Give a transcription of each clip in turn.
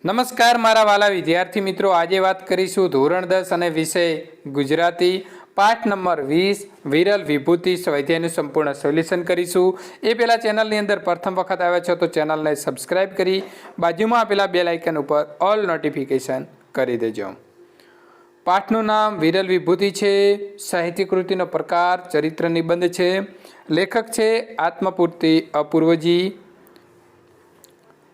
નમસ્કાર મારા વાલા વિદ્યાર્થી મિત્રો, આજે વાત કરીશું ધોરણ 10 અને વિષય ગુજરાતી પાઠ નંબર 20 વિરલ વિભૂતિ સ્વાધ્યાયનું સંપૂર્ણ સોલ્યુશન કરીશું। એ પહેલાં ચેનલની અંદર પ્રથમ વખત આવ્યા છો તો ચેનલને સબસ્ક્રાઇબ કરી બાજુમાં આપેલા બેલ આઇકન ઉપર ઓલ નોટિફિકેશન કરી દેજો। પાઠનું નામ વિરલ વિભૂતિ છે। સાહિત્ય કૃતિનો પ્રકાર ચરિત્ર નિબંધ છે। લેખક છે આત્મપૂર્તિ અપૂર્વજી।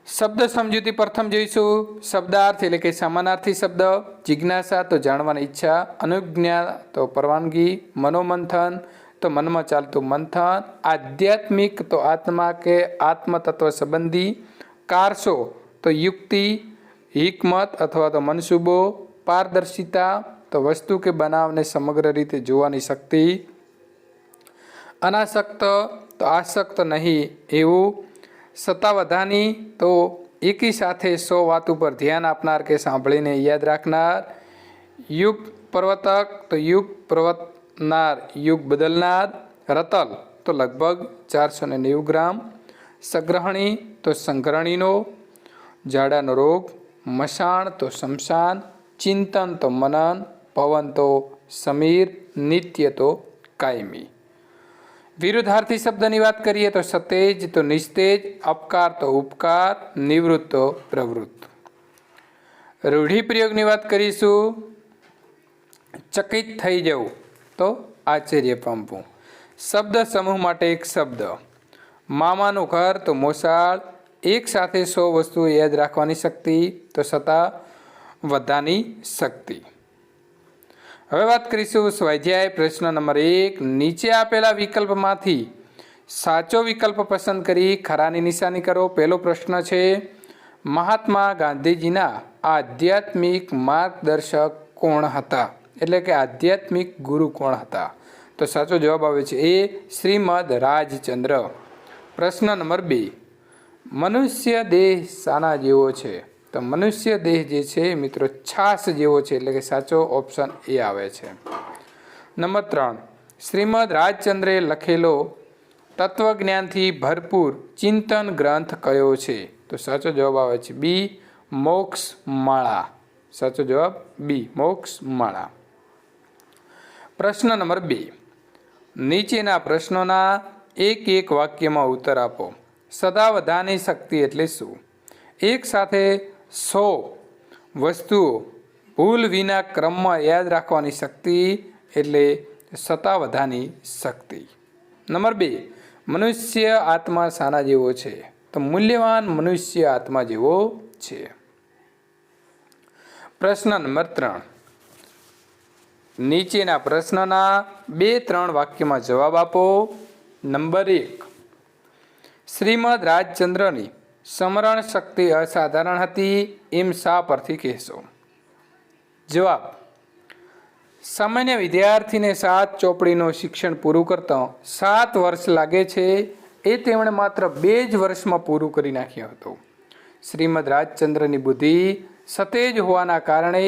શબ્દ સમજૂતી પ્રથમ જોઈશું। શબ્દાર્થ એટલે કે સમાનાર્થી શબ્દ। જિજ્ઞાસા તો જાણવાની ઈચ્છા, અનુજ્ઞા તો પરવાનગી, મનોમંથન તો મનમાં ચાલતું મંથન, આધ્યાત્મિક તો આત્મા કે આત્મતત્વ સંબંધી, કારસો તો યુક્તિ, હિકમત અથવા તો મનસૂબો, પારદર્શિતા તો વસ્તુ કે બનાવને સમગ્ર રીતે જોવાની શક્તિ, અનાસક્ત તો આસક્ત નહીં એવું, સત્તાવધાની તો એકી સાથે 100 વાત ઉપર ધ્યાન આપનાર કે સાંભળીને યાદ રાખનાર, યુગ પ્રવર્તક તો યુગ પ્રવર્તનાર, યુગ બદલનાર, રતલ તો લગભગ 490 ગ્રામ, સંગ્રહણી તો સંગ્રહણીનો, ઝાડાનો રોગ, મશાણ તો શમશાન, ચિંતન તો મનન, પવન તો સમીર, નિત્ય તો કાયમી। વિરુદ્ધાર્થી શબ્દની વાત કરીએ તો સતેજ તો નિસ્તેજ, અપકાર તો ઉપકાર, નિવૃત્ત તો પ્રવૃત્ત। રૂઢિપ્રયોગની વાત કરીશું। ચકિત થઈ જવું તો આશ્ચર્ય પામવું। શબ્દ સમૂહ માટે એક શબ્દ। મામાનું ઘર તો મોસાળ, એક સાથે 100 વસ્તુઓ યાદ રાખવાની શક્તિ તો સત્તાવધાની શક્તિ। હવે વાત કરીશું સ્વાધ્યાય પ્રશ્ન નંબર 1। નીચે આપેલા વિકલ્પમાંથી સાચો વિકલ્પ પસંદ કરી ખરાની નિશાની કરો। પહેલો પ્રશ્ન છે, મહાત્મા ગાંધીજીના આધ્યાત્મિક માર્ગદર્શક કોણ હતા? એટલે કે આધ્યાત્મિક ગુરુ કોણ હતા? તો સાચો જવાબ આવે છે એ શ્રીમદ રાજચંદ્ર। પ્રશ્ન નંબર 2, મનુષ્ય દેહ શાના જેવો છે? તો મનુષ્ય દેહ જે છે મિત્રો છાસ જેવો છે, એટલે કે સાચો ઓપ્શન એ આવે છે। નંબર 3, શ્રીમદ રાજચંદ્રે લખેલો તત્વજ્ઞાનથી ભરપૂર ચિંતન ગ્રંથ કયો છે? તો સાચો જવાબ આવે છે બી, મોક્ષ માળા। સાચો જવાબ બી, મોક્ષ માળા। પ્રશ્ન નંબર 2, નીચેના પ્રશ્નોના એક વાક્યમાં ઉત્તર આપો। સદાવધાની શક્તિ એટલે શું? એક સાથે 100 વસ્તુઓ ભૂલ વિના ક્રમમાં યાદ રાખવાની શક્તિ એટલે સત્તાવધાની શક્તિ। નંબર 2, મનુષ્ય આત્મા શાના જેવો છે? તો મૂલ્યવાન મનુષ્ય આત્મા જેવો છે। પ્રશ્ન નંબર 3, નીચેના પ્રશ્નના 2-3 વાક્યમાં જવાબ આપો। નંબર 1, શ્રીમદ રાજચંદ્રની સ્મરણ શક્તિ અસાધારણ હતી એમ શા પરથી કહેશો? જવાબ, સામાન્ય વિદ્યાર્થીને 7 ચોપડીનું શિક્ષણ પૂરું કરતા 7 વર્ષ લાગે છે એ તેમણે માત્ર 2 જ વર્ષમાં પૂરું કરી નાખ્યું હતું। શ્રીમદ રાજચંદ્રની બુદ્ધિ સતેજ હોવાના કારણે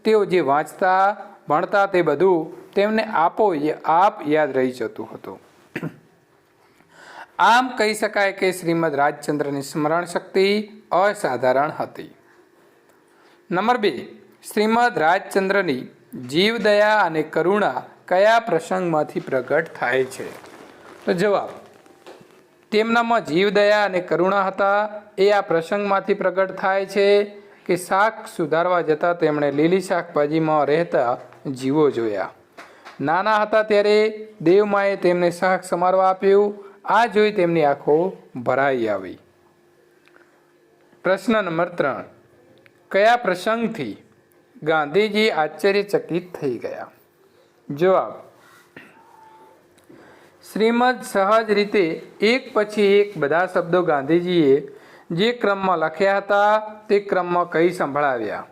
તેઓ જે વાંચતા ભણતા તે બધું તેમને આપોઆપ યાદ રહી જતું હતું। આમ કહી શકાય કે શ્રીમદ રાજચંદ્રની સ્મરણ શક્તિ અસાધારણ હતી। નંબર 2, શ્રીમદ રાજચંદ્રની જીવદયા અને કરુણા કયા પ્રસંગમાંથી પ્રગટ થાય છે? તો જવાબ, તેમનામાં જીવદયા અને કરુણા હતા એ આ પ્રસંગમાંથી પ્રગટ થાય છે કે શાક સુધારવા જતાં તેમણે લીલી શાકભાજીમાં રહેતા જીવો જોયા। નાના હતા ત્યારે દેવમાએ તેમને શાક સમારવા આપ્યું, આ જોઈ તેમની આંખો ભરાઈ આવી। પ્રશ્ન નંબર 3, કયા પ્રસંગથી ગાંધીજી આશ્ચર્યચકિત થઈ ગયા? જવાબ, શ્રીમદ સહજ રીતે એક પછી એક બધા શબ્દો ગાંધીજીએ જે ક્રમમાં લખ્યા હતા તે ક્રમમાં કહી સંભળાવ્યા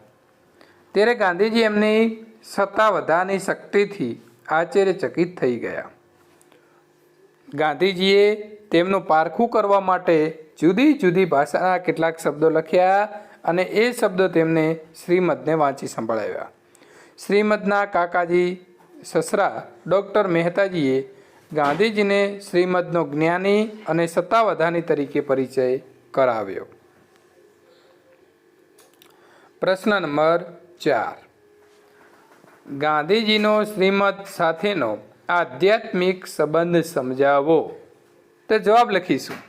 ત્યારે ગાંધીજી એમની સત્તાવધાની શક્તિથી આશ્ચર્યચકિત થઈ ગયા। ગાંધીજીએ તેમનું પારખું કરવા માટે જુદી જુદી ભાષાના કેટલાક શબ્દો લખ્યા અને એ શબ્દો તેમને શ્રીમદને વાંચી સંભળાવ્યા। શ્રીમદના કાકાજી સસરા ડૉક્ટર મહેતાજીએ ગાંધીજીને શ્રીમદનો જ્ઞાની અને સત્તાવધાની તરીકે પરિચય કરાવ્યો। પ્રશ્ન નંબર 4, ગાંધીજીનો શ્રીમદ સાથેનો આધ્યાત્મિક સંબંધ સમજાવો. તો જવાબ લખીશું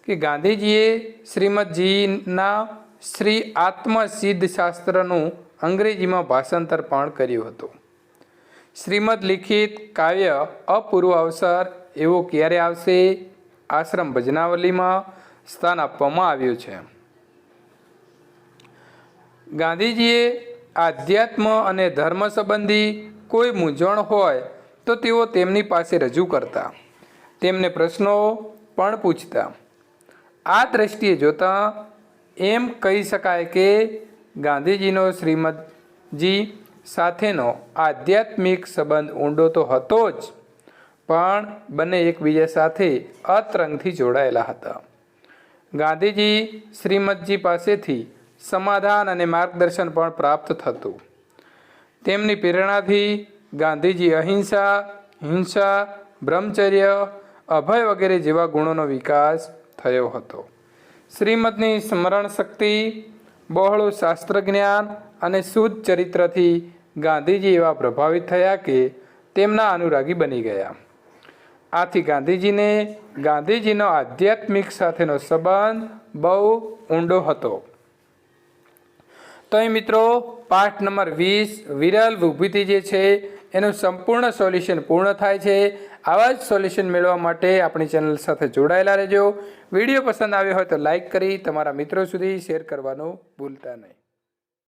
કે ગાંધીજીએ શ્રીમદજીના શ્રી આત્મસિદ્ધ શાસ્ત્રનું અંગ્રેજીમાં ભાષાંતર પણ કર્યું હતું. શ્રીમદ લિખિત કાવ્ય અપૂર્વ અવસર એવો ક્યારે આવશે? આશ્રમ ભજનાવલીમાં સ્થાન આપવામાં આવ્યું છે. ગાંધીજીએ આધ્યાત્મ અને ધર્મ સંબંધી કોઈ મૂંઝવણ હોય તો તેઓ તેમની પાસે રજૂ કરતા, તેમને પ્રશ્નો પણ પૂછતા. આ દ્રષ્ટિએ જોતાં એમ કહી શકાય કે ગાંધીજીનો શ્રીમદજી સાથેનો આધ્યાત્મિક સંબંધ ઊંડો તો હતો જ, પણ બંને એકબીજા સાથે અતરંગથી જોડાયેલા હતા. ગાંધીજી શ્રીમદજી પાસેથી સમાધાન અને માર્ગદર્શન પણ પ્રાપ્ત થતું. તેમની પ્રેરણાથી ગાંધીજી અહિંસા, હિંસા, બ્રહ્મચર્ય, અભય વગેરે જેવા ગુણોનો વિકાસ થયો હતો. શ્રીમદની સ્મરણ શક્તિ, બહોળું શાસ્ત્ર જ્ઞાન અને શુદ્ધ ચરિત્રથી ગાંધીજી એવા પ્રભાવિત થયા કે તેમના અનુરાગી બની ગયા. આથી ગાંધીજીનો આધ્યાત્મિક સાથેનો સંબંધ બહુ ઊંડો હતો. તો અહીં મિત્રો પાઠ નંબર 20 વિરલ વિભૂતિ જે છે એનું સંપૂર્ણ સોલ્યુશન પૂર્ણ થાય છે. આવા જ સોલ્યુશન મેળવવા માટે આપણી ચેનલ સાથે જોડાયેલા રહેજો. વિડીયો પસંદ આવ્યો હોય તો લાઈક કરી તમારા મિત્રો સુધી શેર કરવાનું ભૂલતા નહીં.